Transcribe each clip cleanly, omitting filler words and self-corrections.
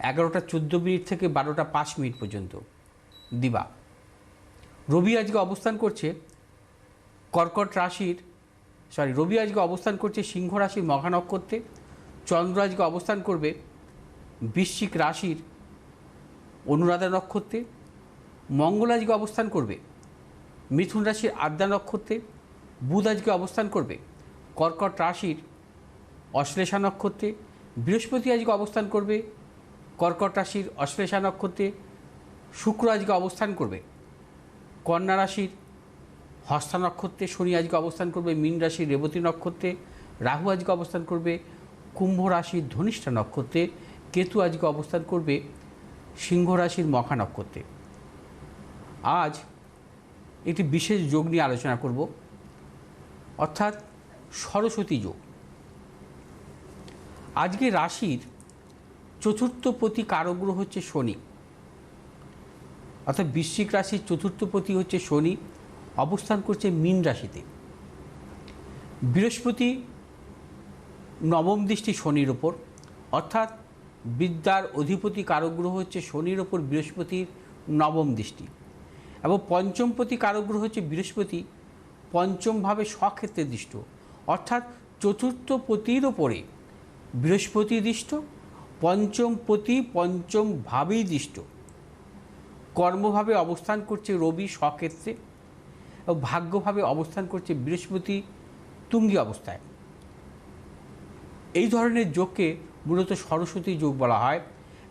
11:14 থেকে 12:05 পর্যন্ত দিবা। রবি আজকে অবস্থান করছে রবি আজকে অবস্থান করছে সিংহ রাশির মঘা নক্ষত্রে। চন্দ্র আজকে অবস্থান করবে বৃশ্চিক রাশির অনুরাধা নক্ষত্রে। মঙ্গল আজকে অবস্থান করবে মিথুন রাশির আদ্রা নক্ষত্রে। বুধ আজকে অবস্থান করবে কর্কট রাশির অশ্লেষা নক্ষত্রে। বৃহস্পতি আজকে অবস্থান করবে কর্কট রাশির অশ্লেষা নক্ষত্রে। শুক্র আজকে অবস্থান করবে কন্যা রাশির হস্তা নক্ষত্রে। শনি আজকে অবস্থান করবে মীন রাশির রেবতী নক্ষত্রে। রাহু আজকে অবস্থান করবে কুম্ভ রাশির ধনিষ্ঠা নক্ষত্রে। কেতু আজকে অবস্থান করবে সিংহ রাশির মঘা নক্ষত্রে। আজ একটি বিশেষ যোগ নিয়ে আলোচনা করব, অর্থাৎ সরস্বতী যোগ। আজকে রাশির চতুর্থপতি কারক গ্রহ হচ্ছে শনি, অর্থাৎ বৃশ্চিক রাশির চতুর্থপতি হচ্ছে শনি, অবস্থান করছে মীন রাশিতে। বৃহস্পতি নবম দৃষ্টি শনির ওপর, অর্থাৎ বিদ্যার অধিপতি কারক গ্রহ হচ্ছে শনির ওপর বৃহস্পতির নবম দৃষ্টি। এবং পঞ্চমপতি কারক গ্রহ হচ্ছে বৃহস্পতি, পঞ্চমভাবে স্বক্ষেত্রে দৃষ্ট, অর্থাৎ চতুর্থপতির ওপরে বৃহস্পতি দৃষ্ট, পঞ্চমপতি পঞ্চমভাবেই দৃষ্ট। কর্মভাবে অবস্থান করছে রবি স্বক্ষেত্রে এবং ভাগ্যভাবে অবস্থান করছে বৃহস্পতি তুঙ্গী অবস্থায়। এই ধরনের যোগকে মূলত সরস্বতী যোগ বলা হয়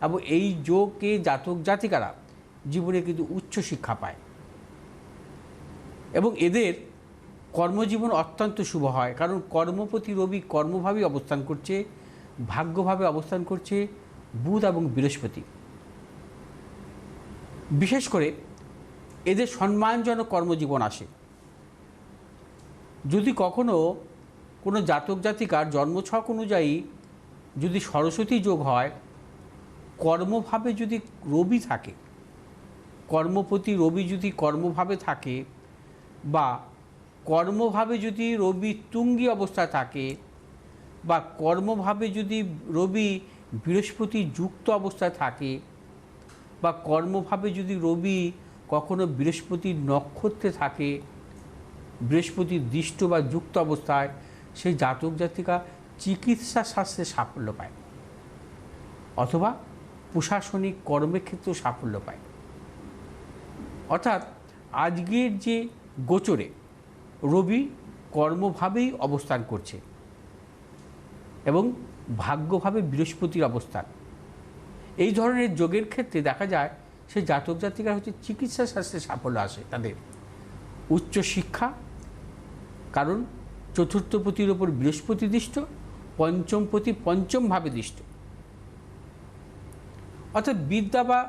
এবং এই যোগে জাতক জাতিকারা জীবনে কিন্তু উচ্চ শিক্ষা পায় এবং এদের কর্মজীবন অত্যন্ত শুভ হয়, কারণ কর্মপতি রবি কর্মভাবেই অবস্থান করছে, ভাগ্যভাবে অবস্থান করছে বুধ এবং বৃহস্পতি। বিশেষ করে এদের সম্মানজনক কর্মজীবন আসে। যদি কখনো কোনো জাতক জাতিকার জন্মছক অনুযায়ী যদি সরস্বতী যোগ হয়, কর্মভাবে যদি রবি থাকে, কর্মপতি রবি যদি কর্মভাবে থাকে বা কর্মভাবে যদি রবি তুঙ্গী অবস্থায় থাকে বা কর্মভাবে যদি রবি বৃহস্পতি যুক্ত অবস্থায় থাকে বা কর্মভাবে যদি রবি কখনো বৃহস্পতির নক্ষত্রে থাকে, বৃহস্পতির দৃষ্ট বা যুক্ত অবস্থায়, সেই জাতক জাতিকা চিকিৎসা শাস্ত্রে সাফল্য পায় অথবা প্রশাসনিক কর্মের ক্ষেত্রেও সাফল্য পায়। অর্থাৎ আজকের যে গোচরে রবি কর্মভাবেই অবস্থান করছে এবং ভাগ্যভাবে বৃহস্পতির অবস্থান, এই ধরনের যোগের ক্ষেত্রে দেখা যায় সেই জাতক জাতিকা হচ্ছে চিকিৎসা শাস্ত্রে সাফল্য আসে তাদের। উচ্চ শিক্ষা, কারণ চতুর্থপতির ওপর বৃহস্পতি দৃষ্ট, পঞ্চমপতি পঞ্চমভাবে দৃষ্ট। অর্থাৎ বিদ্যা বা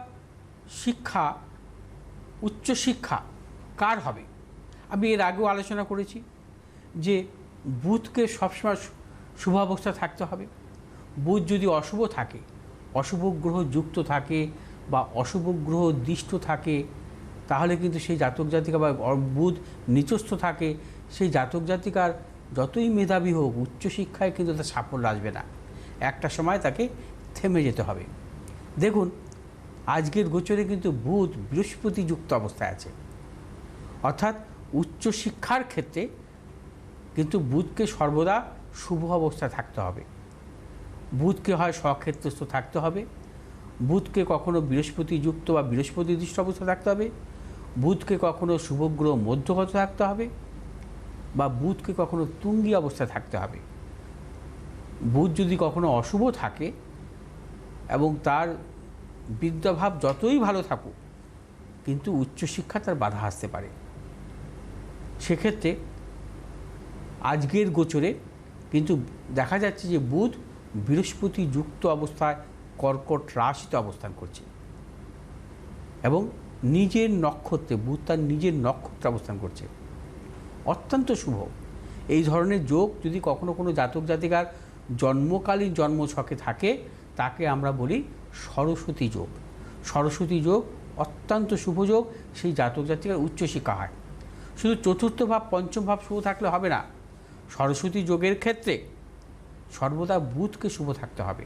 শিক্ষা, উচ্চ শিক্ষা কার হবে? আমি এর আগেও আলোচনা করেছি যে বুধকে সবসময় শুভ অবস্থা থাকতে হবে। বুধ যদি অশুভ থাকে, অশুভ গ্রহ যুক্ত থাকে বা অশুভ গ্রহ দৃষ্ট থাকে, তাহলে কিন্তু সেই জাতক জাতিকা বা বুধ নিচস্থ থাকে, সেই জাতক জাতিকার যতই মেধাবী হোক উচ্চশিক্ষায় কিন্তু তার সাফল্য আসবে না, একটা সময় তাকে থেমে যেতে হবে। দেখুন আজকের গোচরে কিন্তু বুধ বৃহস্পতি যুক্ত অবস্থায় আছে, অর্থাৎ উচ্চশিক্ষার ক্ষেত্রে কিন্তু বুধকে সর্বদা শুভ অবস্থায় থাকতে হবে। বুধকে হয় স্বক্ষেত্রস্থ থাকতে হবে, বুধকে কখনো বৃহস্পতি যুক্ত বা বৃহস্পতি দৃষ্ট অবস্থায় থাকতে হবে, বুধকে কখনো শুভগ্রহ মধ্যগত থাকতে হবে বা বুধকে কখনো তুঙ্গী অবস্থায় থাকতে হবে। বুধ যদি কখনো অশুভ থাকে এবং তার বিদ্যাভাব যতই ভালো থাকুক কিন্তু উচ্চশিক্ষা তার বাধা আসতে পারে। সেক্ষেত্রে আজকের গোচরে কিন্তু দেখা যাচ্ছে যে বুধ বৃহস্পতি যুক্ত অবস্থায় কর্কট রাশিতে অবস্থান করছে এবং নিজের নক্ষত্রে, বুধ তার নিজের নক্ষত্রে অবস্থান করছে, অত্যন্ত শুভ। এই ধরনের যোগ যদি কখনো কোনো জাতক জাতিকার জন্মকালীন জন্মছকে থাকে তাকে আমরা বলি সরস্বতী যোগ। সরস্বতী যোগ অত্যন্ত শুভ যোগ, সেই জাতক জাতিকার উচ্চশিক্ষা হয়। শুধু চতুর্থ ভাব পঞ্চম ভাব শুভ থাকলে হবে না, সরস্বতী যোগের ক্ষেত্রে সর্বদা বুধকে শুভ থাকতে হবে।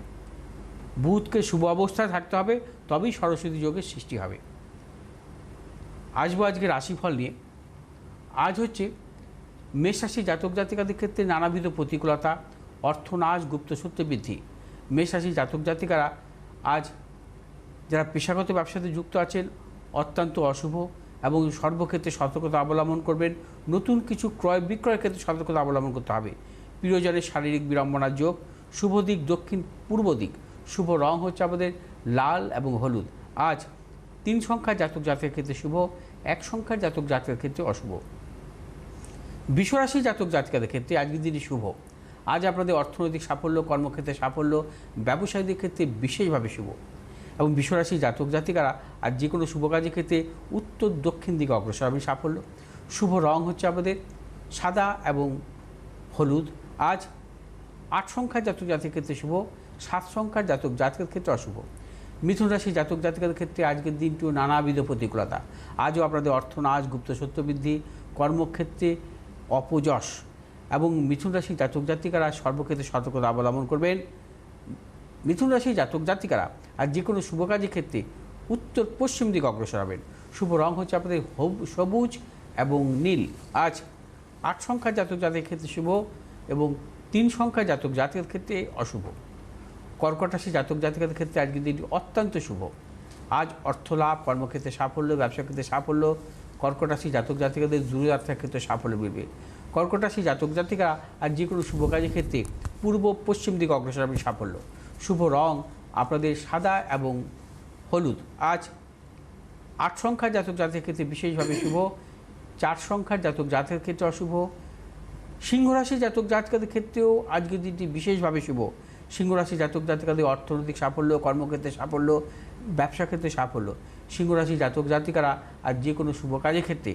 বুধকে শুভ অবস্থায় থাকতে হবে, তবেই সরস্বতী যোগের সৃষ্টি হবে। আসবো আজকে রাশিফল নিয়ে। আজ হচ্ছে মেষ রাশি জাতক জাতিকাদের ক্ষেত্রে নানাবিধ প্রতিকূলতা, অর্থনাশ, গুপ্তসত্য বৃদ্ধি। মেষ রাশি জাতক জাতিকারা আজ যারা পেশাগত ব্যবসাতে যুক্ত আছেন অত্যন্ত অশুভ এবং সর্বক্ষেত্রে সতর্কতা অবলম্বন করবেন। নতুন কিছু ক্রয় বিক্রয়ের ক্ষেত্রে সতর্কতা অবলম্বন করতে হবে। প্রিয়জনের শারীরিক বিড়ম্বনার যোগ। শুভ দিক দক্ষিণ পূর্ব দিক। শুভ রং হচ্ছে আমাদের লাল এবং হলুদ। আজ 3 সংখ্যার জাতক জাতকের ক্ষেত্রে শুভ, 1 সংখ্যার জাতক জাতকের ক্ষেত্রে অশুভ। বিশ্বরাশি জাতক জাতিকাদের ক্ষেত্রে আজকের দিনটি শুভ। আজ আপনাদের অর্থনৈতিক সাফল্য, কর্মক্ষেত্রে সাফল্য, ব্যবসায়ীদের ক্ষেত্রে বিশেষভাবে শুভ। এবং বিশ্বরাশি জাতক জাতিকারা আজ যে কোনো শুভ কাজের ক্ষেত্রে উত্তর দক্ষিণ দিকে অগ্রসর হবে সাফল্য। শুভ রং হচ্ছে আমাদের সাদা এবং হলুদ। আজ 8 সংখ্যার জাতক জাতিকের ক্ষেত্রে শুভ, 7 সংখ্যার জাতক জাতকের ক্ষেত্রে অশুভ। মিথুন রাশি জাতক জাতিকাদের ক্ষেত্রে আজকের দিনটিও নানাবিধ প্রতিকূলতা। আজও আপনাদের অর্থনাশ, গুপ্তসত্য বৃদ্ধি, কর্মক্ষেত্রে অপযশ এবং মিথুন রাশি জাতক জাতিকারা সর্বক্ষেত্রে সতর্কতা অবলম্বন করবেন। মিথুন রাশি জাতক জাতিকারা আর যে কোনো শুভ কাজের ক্ষেত্রে উত্তর পশ্চিম দিকে অগ্রসর হবেন। শুভ রং হচ্ছে আপনাদের সবুজ এবং নীল। আজ 8 সংখ্যার জাতক জাতকের ক্ষেত্রে শুভ এবং 3 সংখ্যার জাতক জাতকের ক্ষেত্রে অশুভ। কর্কট রাশি জাতক জাতিকাদের ক্ষেত্রে আজকের দিনটি অত্যন্ত শুভ। আজ অর্থলাভ, কর্মক্ষেত্রে সাফল্য, ব্যবসা ক্ষেত্রে সাফল্য। কর্কট রাশি জাতক জাতিকাদের দূরযাত্রার ক্ষেত্রে সাফল্য মিলবে। কর্কট রাশি জাতক জাতিকারা আর যে কোনো শুভ কাজের ক্ষেত্রে পূর্ব পশ্চিম দিকে অগ্রসর হবে সাফল্য। শুভ রং আপনাদের সাদা এবং হলুদ। আজ 8 সংখ্যার জাতক জাতকের ক্ষেত্রে বিশেষভাবে শুভ, 4 সংখ্যার জাতক জাতকের ক্ষেত্রে অশুভ। সিংহ রাশি জাতক জাতিকাদের ক্ষেত্রেও আজকের দিনটি বিশেষভাবে শুভ। সিংহ রাশি জাতক জাতিকাদের অর্থনৈতিক সাফল্য, কর্মক্ষেত্রে সাফল্য, ব্যবসা ক্ষেত্রে সাফল্য। সিংহ রাশি জাতক জাতিকারা আর যে কোনো শুভ কাজের ক্ষেত্রে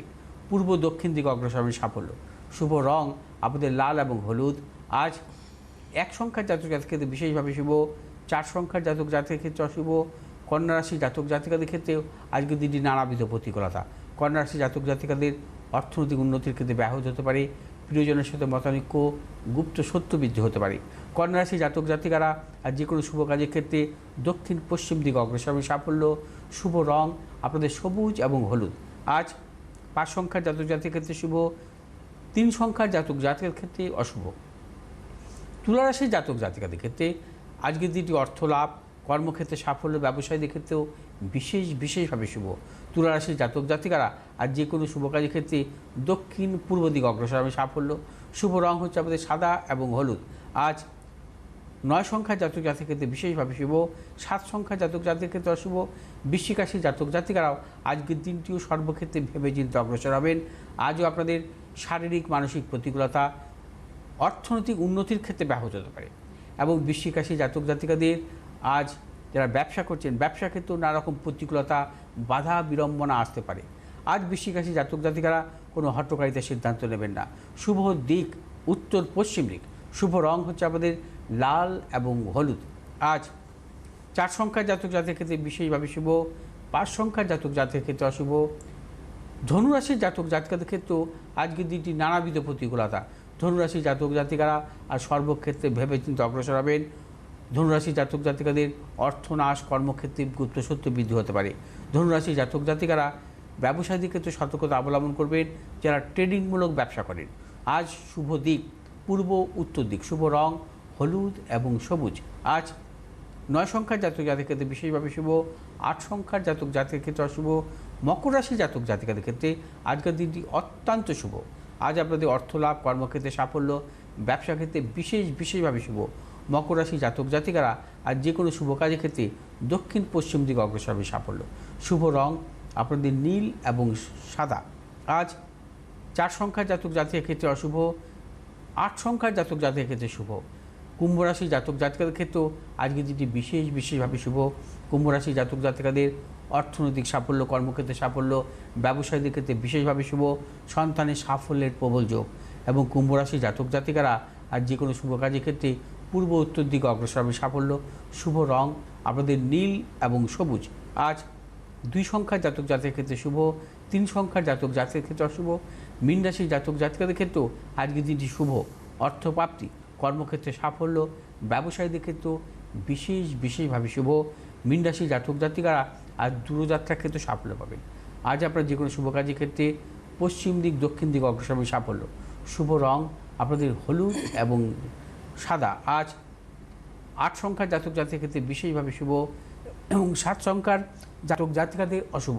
পূর্ব দক্ষিণ দিকে অগ্রসর হবে সাফল্য। শুভ রং আপনাদের লাল এবং হলুদ। আজ 1 সংখ্যার জাতক জাতকের ক্ষেত্রে বিশেষভাবে শুভ, 4 সংখ্যার জাতক জাতকের ক্ষেত্রে অশুভ। কন্যা রাশি জাতক জাতিকাদের ক্ষেত্রেও আজকের দিনটি নানাবিধ প্রতিকূলতা। কন্যা রাশি জাতক জাতিকাদের অর্থনৈতিক উন্নতির ক্ষেত্রে ব্যাহত হতে পারে। প্রিয়জনের সাথে মতানৈক্য, গুপ্ত সত্য বৃদ্ধি হতে পারে। কন্যা রাশি জাতক জাতিকারা আর যে কোনো শুভ কাজের ক্ষেত্রে দক্ষিণ পশ্চিম দিকে অগ্রসর হবে সাফল্য। শুভ রং আপনাদের সবুজ এবং হলুদ। আজ 5 সংখ্যার জাতক জাতিকের ক্ষেত্রে শুভ, 3 সংখ্যার জাতক জাতকের ক্ষেত্রে অশুভ। তুলা রাশির জাতক জাতিকাদের ক্ষেত্রে আজকের দিনটি অর্থলাভ, কর্মক্ষেত্রে সাফল্য, ব্যবসায়ীদের ক্ষেত্রেও বিশেষভাবে শুভ। তুলা রাশির জাতক জাতিকারা আর যে কোনো শুভ কাজের ক্ষেত্রে দক্ষিণ পূর্ব দিকে অগ্রসর হবে সাফল্য। শুভ রং হচ্ছে আমাদের সাদা এবং হলুদ। আজ 9 সংখ্যার জাতক জাতকের ক্ষেত্রে বিশেষভাবে শুভ, 7 সংখ্যার জাতক জাতকের ক্ষেত্রে অশুভ। বৃশ্চিক রাশির জাতক জাতিকারাও আজকের দিনটিও সর্বক্ষেত্রে ভেবে চিন্তে অগ্রসর হবেন। আজও আপনাদের শারীরিক মানসিক প্রতিকূলতা অর্থনৈতিক উন্নতির ক্ষেত্রে ব্যাহত হতে পারে। এবং বৃশ্চিক রাশির জাতক জাতিকাদের আজ যারা ব্যবসা করছেন, ব্যবসা ক্ষেত্রেও নানা রকম প্রতিকূলতা, বাধা বিড়ম্বনা আসতে পারে। আজ বৃশ্চিক রাশির জাতক জাতিকারা কোনো হঠকারিতার সিদ্ধান্ত নেবেন না। শুভ দিক উত্তর পশ্চিম দিক। শুভ রং হচ্ছে আমাদের লাল এবং হলুদ। আজ 4 সংখ্যার জাতক জাতকের ক্ষেত্রে বিশেষভাবে শুভ, 5 সংখ্যার জাতক জাতকের ক্ষেত্রে অশুভ। ধনুরাশির জাতক জাতিকাদের ক্ষেত্রেও আজকের দিনটি নানাবিধ প্রতিকূলতা। ধনুরাশি জাতক জাতিকারা আর সর্বক্ষেত্রে ভেবে চিন্তে অগ্রসর হবেন। ধনুরাশি জাতক জাতিকাদের অর্থনাশ, কর্মক্ষেত্রে গুপ্তসত্য বৃদ্ধি হতে পারে। ধনুরাশি জাতক জাতিকারা ব্যবসায়ীদের ক্ষেত্রে সতর্কতা অবলম্বন করবেন যারা ট্রেডিংমূলক ব্যবসা করেন। আজ শুভ দিক পূর্ব উত্তর দিক। শুভ রং হলুদ এবং সবুজ। আজ 9 সংখ্যার জাতক জাতকের ক্ষেত্রে বিশেষভাবে শুভ, 8 সংখ্যার জাতক জাতকের ক্ষেত্রে অশুভ। মকর রাশি জাতক জাতিকাদের ক্ষেত্রে আজকের দিনটি অত্যন্ত শুভ। আজ আপনাদের অর্থলাভ, কর্মক্ষেত্রে সাফল্য, ব্যবসা ক্ষেত্রে বিশেষভাবে শুভ। মকর রাশি জাতক জাতিকারা আর যে কোনো শুভ কাজের ক্ষেত্রে দক্ষিণ পশ্চিম দিকে অগ্রসর হবে সাফল্য। শুভ রং আপনাদের নীল এবং সাদা। আজ 4 সংখ্যার জাতক জাতকের ক্ষেত্রে অশুভ, 8 সংখ্যার জাতক জাতকের ক্ষেত্রে শুভ। কুম্ভ রাশি জাতক জাতিকাদের ক্ষেত্রেও আজকের দিনটি বিশেষভাবে শুভ। কুম্ভ রাশি জাতক জাতিকাদের অর্থনৈতিক সাফল্য, কর্মক্ষেত্রে সাফল্য, ব্যবসায়ীদের ক্ষেত্রে বিশেষভাবে শুভ। সন্তানের সাফল্যের প্রবল যোগ। এবং কুম্ভ রাশি জাতক জাতিকারা আর যে কোনো শুভ কাজের ক্ষেত্রে পূর্ব উত্তর দিকে অগ্রসর হবে সাফল্য। শুভ রং আপনাদের নীল এবং সবুজ। আজ 2 সংখ্যার জাতক জাতকের ক্ষেত্রে শুভ, 3 সংখ্যার জাতক জাতকের ক্ষেত্রে অশুভ। মীন রাশির জাতক জাতিকাদের ক্ষেত্রেও আজকের দিনটি শুভ। অর্থপ্রাপ্তি, কর্মক্ষেত্রে সাফল্য, ব্যবসায়ীদের ক্ষেত্রেও বিশেষভাবে শুভ। মীন রাশি জাতক জাতিকারা আজ দূরযাত্রার ক্ষেত্রে সাফল্য পাবেন। আজ আপনার যে কোনো শুভ কাজের ক্ষেত্রে পশ্চিম দিক দক্ষিণ দিক অগ্রসর হবে সাফল্য। শুভ রং আপনাদের হলুদ এবং সাদা। আজ 8 সংখ্যার জাতক জাতিকার ক্ষেত্রে বিশেষভাবে শুভ এবং 7 সংখ্যার জাতক জাতিকাদের অশুভ।